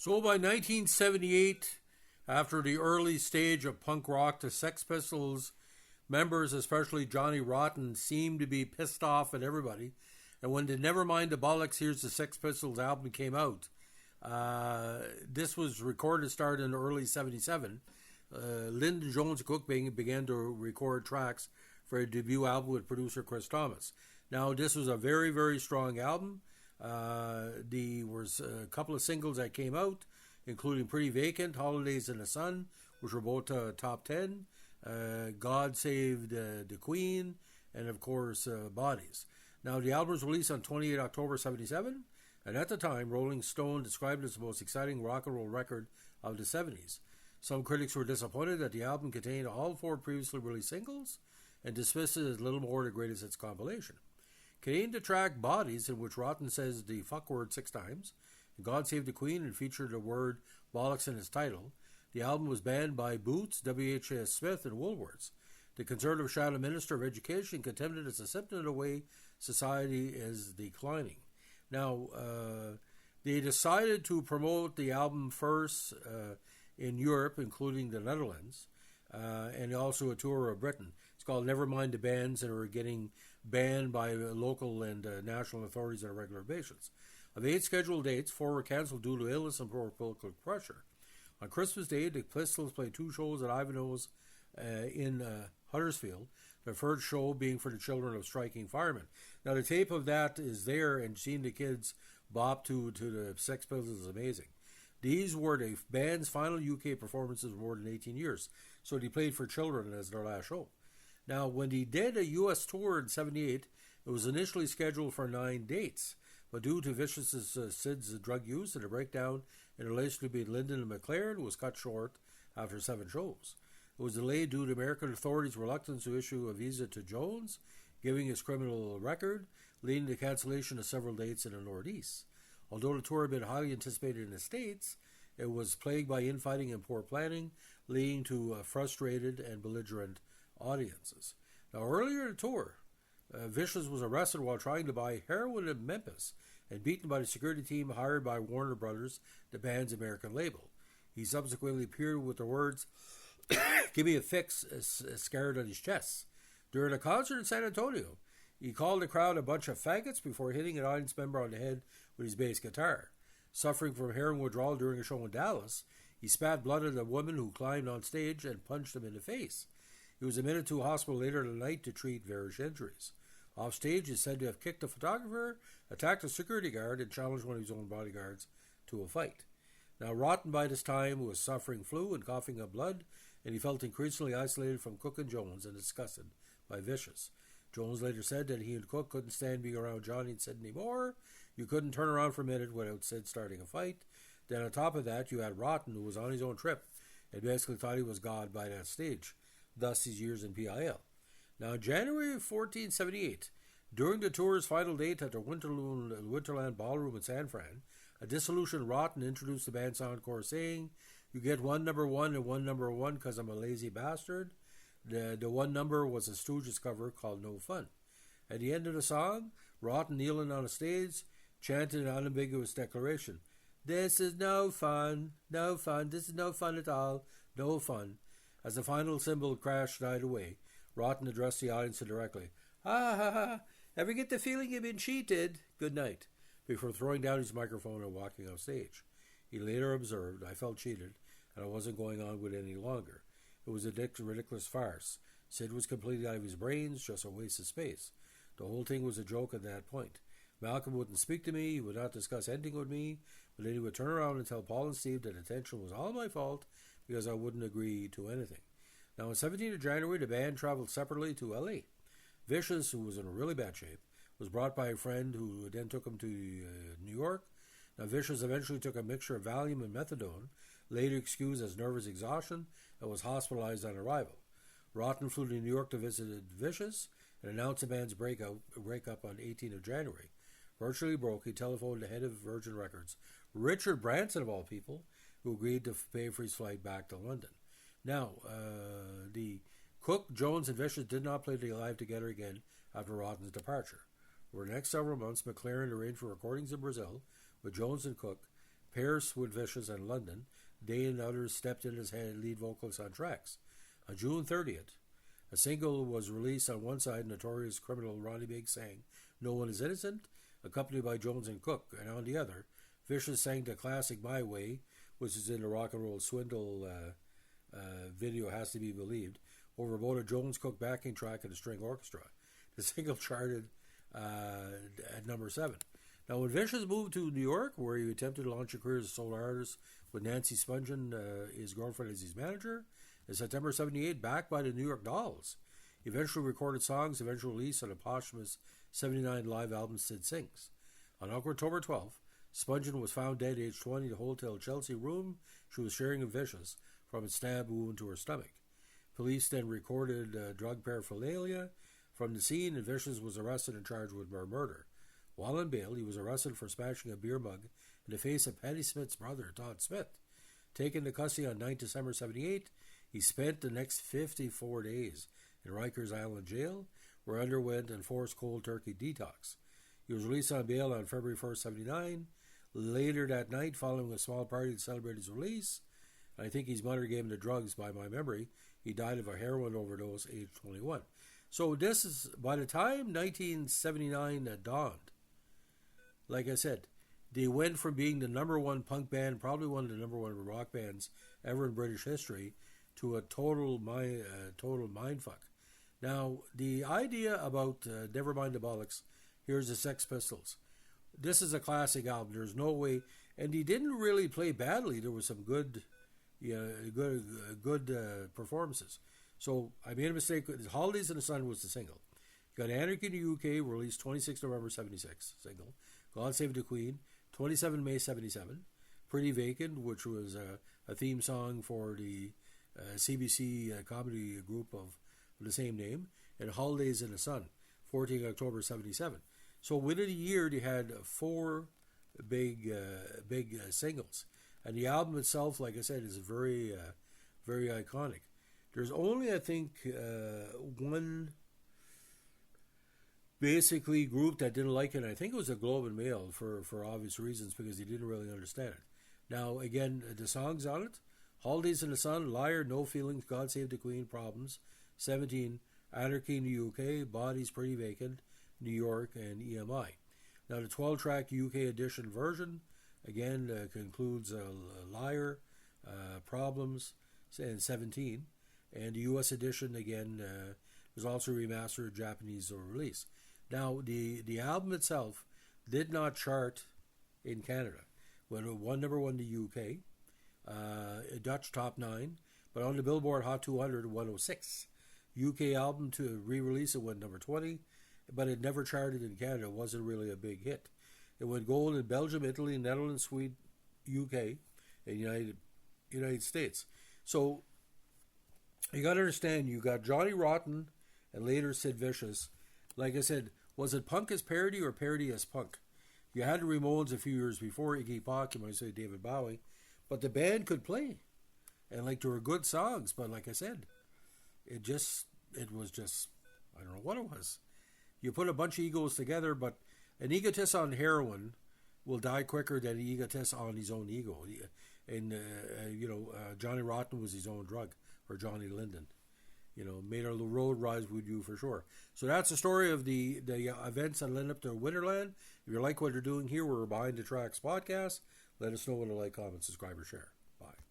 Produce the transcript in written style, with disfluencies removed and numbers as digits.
So by 1978, after the early stage of punk rock, the Sex Pistols members, especially Johnny Rotten, seemed to be pissed off at everybody. And when the Nevermind the Bollocks, Here's the Sex Pistols album came out, this was recorded, started in early 77. Lyndon Jones and Cook began to record tracks for a debut album with producer Chris Thomas. Now, this was a very, very strong album. There was a couple of singles that came out, including Pretty Vacant, Holidays in the Sun, which were both top 10, God Save the Queen, and of course, Bodies. Now, the album was released on 28 October 77, and at the time, Rolling Stone described it as the most exciting rock and roll record of the 70s. Some critics were disappointed that the album contained all 4 previously released singles and dismissed it as little more the greatest hits compilation. Contained the track Bodies, in which Rotten says the fuck word 6 times, and God Save the Queen, and featured the word bollocks in its title. The album was banned by Boots, W.H.S. Smith, and Woolworths. The conservative shadow minister of education condemned it as a symptom of the way society is declining. Now, they decided to promote the album first in Europe, including the Netherlands, and also a tour of Britain. It's called Nevermind the Bands, and are getting banned by local and national authorities on a regular basis. Of 8 scheduled dates, 4 were cancelled due to illness and political pressure. On Christmas Day, the Pistols played 2 shows at Ivanhoe's in Huddersfield, the first show being for the children of striking firemen. Now, the tape of that is there, and seeing the kids bop to the Sex Pistols is amazing. These were the band's final UK performances for more than 18 years, so they played for children as their last show. Now, when they did a US tour in 78, it was initially scheduled for 9 dates, but due to Vicious's Sid's drug use and a breakdown in the relationship between Lyndon and McLaren, was cut short after 7 shows. It was delayed due to American authorities' reluctance to issue a visa to Jones, giving his criminal record, leading to cancellation of several dates in the Northeast. Although the tour had been highly anticipated in the States, it was plagued by infighting and poor planning, leading to frustrated and belligerent audiences. Now, earlier in the tour, Vicious was arrested while trying to buy heroin in Memphis and beaten by the security team hired by Warner Brothers, the band's American label. He subsequently appeared with the words, "Give me a fix," scarred on his chest. During a concert in San Antonio, he called the crowd a bunch of faggots before hitting an audience member on the head with his bass guitar. Suffering from heroin withdrawal during a show in Dallas, he spat blood at a woman who climbed on stage and punched him in the face. He was admitted to a hospital later in the night to treat various injuries. Off stage, he is said to have kicked a photographer, attacked a security guard, and challenged one of his own bodyguards to a fight. Now, Rotten by this time was suffering flu and coughing up blood, and he felt increasingly isolated from Cook and Jones and disgusted by Vicious. Jones later said that he and Cook couldn't stand being around Johnny and Sid anymore. You couldn't turn around for a minute without Sid starting a fight. Then on top of that, you had Rotten, who was on his own trip and basically thought he was God by that stage, thus his years in PIL. Now, January 1478, during the tour's final date at the Winterland Ballroom in San Fran, a disillusioned Rotten introduced the band's encore, saying, "You get one number one and one number one because I'm a lazy bastard." The one number was a Stooges cover called No Fun. At the end of the song, Rotten, kneeling on a stage, chanted an unambiguous declaration, "This is no fun, no fun, this is no fun at all, no fun." As the final cymbal crash died away, Rotten addressed the audience directly, "Ha ha ha, ever get the feeling you've been cheated? Good night," before throwing down his microphone and walking off stage. He later observed, "I felt cheated, and I wasn't going on with it any longer. It was a ridiculous farce. Sid was completely out of his brains, just a waste of space. The whole thing was a joke at that point. Malcolm wouldn't speak to me, he would not discuss anything with me, but then he would turn around and tell Paul and Steve that attention was all my fault because I wouldn't agree to anything." Now, on 17th of January, the band traveled separately to L.A. Vicious, who was in really bad shape, was brought by a friend who then took him to New York. Now, Vicious eventually took a mixture of Valium and methadone, later excused as nervous exhaustion, and was hospitalized on arrival. Rotten flew to New York to visit Vicious and announced the band's breakup on 18th of January. Virtually broke, he telephoned the head of Virgin Records, Richard Branson of all people, who agreed to pay for his flight back to London. Now, the Cook, Jones, and Vicious did not play live together again after Rotten's departure. Over the next several months, McLaren arranged for recordings in Brazil with Jones and Cook, Paris with Vicious and London. Day and others stepped in as lead vocalists on tracks. On June 30th, a single was released on one side. Notorious criminal Ronnie Biggs sang No One Is Innocent, accompanied by Jones and Cook, and on the other, Vicious sang the classic My Way, which is in the Rock and Roll Swindle video, Has to Be Believed, over both a Jones-Cook backing track and a string orchestra. The single charted at number 7. Now, when Vicious moved to New York, where he attempted to launch a career as a solo artist with Nancy Spungen, his girlfriend, as his manager, in September 78, backed by the New York Dolls, he eventually recorded songs, eventually released on a posthumous 79 live album, Sid Sings. On October 12th, Spungen was found dead, age 20, in the Hotel Chelsea room she was sharing with Vicious from a stab wound to her stomach. Police then recorded drug paraphernalia from the scene, and Vicious was arrested and charged with murder. While on bail, he was arrested for smashing a beer mug in the face of Patti Smith's brother, Todd Smith. Taken to custody on 9 December 78, he spent the next 54 days in Rikers Island Jail, where he underwent enforced cold turkey detox. He was released on bail on February 1st, 79. Later that night, following a small party to celebrate his release, I think his mother gave him the drugs by my memory. He died of a heroin overdose, age 21. So this is, by the time 1979 dawned, like I said, they went from being the number one punk band, probably one of the number one rock bands ever in British history, to a total mindfuck. Now, the idea about Nevermind the Bollocks, here's the Sex Pistols. This is a classic album. There's no way, and he didn't really play badly. There was some good performances. So I made a mistake. Holidays in the Sun was the single. You got Anarchy in the UK, released 26 November 76, single. God Save the Queen, 27 May 77. Pretty Vacant, which was a theme song for the CBC comedy group of the same name. And Holidays in the Sun, 14 October 77. So within a year, they had 4 big singles. And the album itself, like I said, is very iconic. There's only, I think, one basically group that didn't like it. I think it was the Globe and Mail for obvious reasons, because they didn't really understand it. Now, again, the songs on it: Holidays in the Sun, Liar, No Feelings, God Save the Queen, Problems, 17, Anarchy in the UK, Bodies, Pretty Vacant, New York, and EMI. Now, the 12-track UK edition version, again, concludes Liar, Problems, and 17. And the US edition, again, was also remastered Japanese release. Now, the album itself did not chart in Canada. When it won number 1 in the UK, Dutch top 9, but on the Billboard Hot 200, 106. UK album to re-release, it went number 20, but it never charted in Canada. It wasn't really a big hit. It went gold in Belgium, Italy, Netherlands, Sweden, UK, and United States. So you got to understand, you got Johnny Rotten and later Sid Vicious. Like I said, was it punk as parody or parody as punk? You had the Ramones a few years before, Iggy Pop, you might say David Bowie, but the band could play, and like there were good songs. But like I said, it was just I don't know what it was. You put a bunch of egos together, but an egotist on heroin will die quicker than an egotist on his own ego. And Johnny Rotten was his own drug, or Johnny Linden. Made our road rise with you for sure. So that's the story of the events that led up to Winterland. If you like what they're doing here, we're Behind the Tracks podcast. Let us know what you like, comment, subscribe, or share. Bye.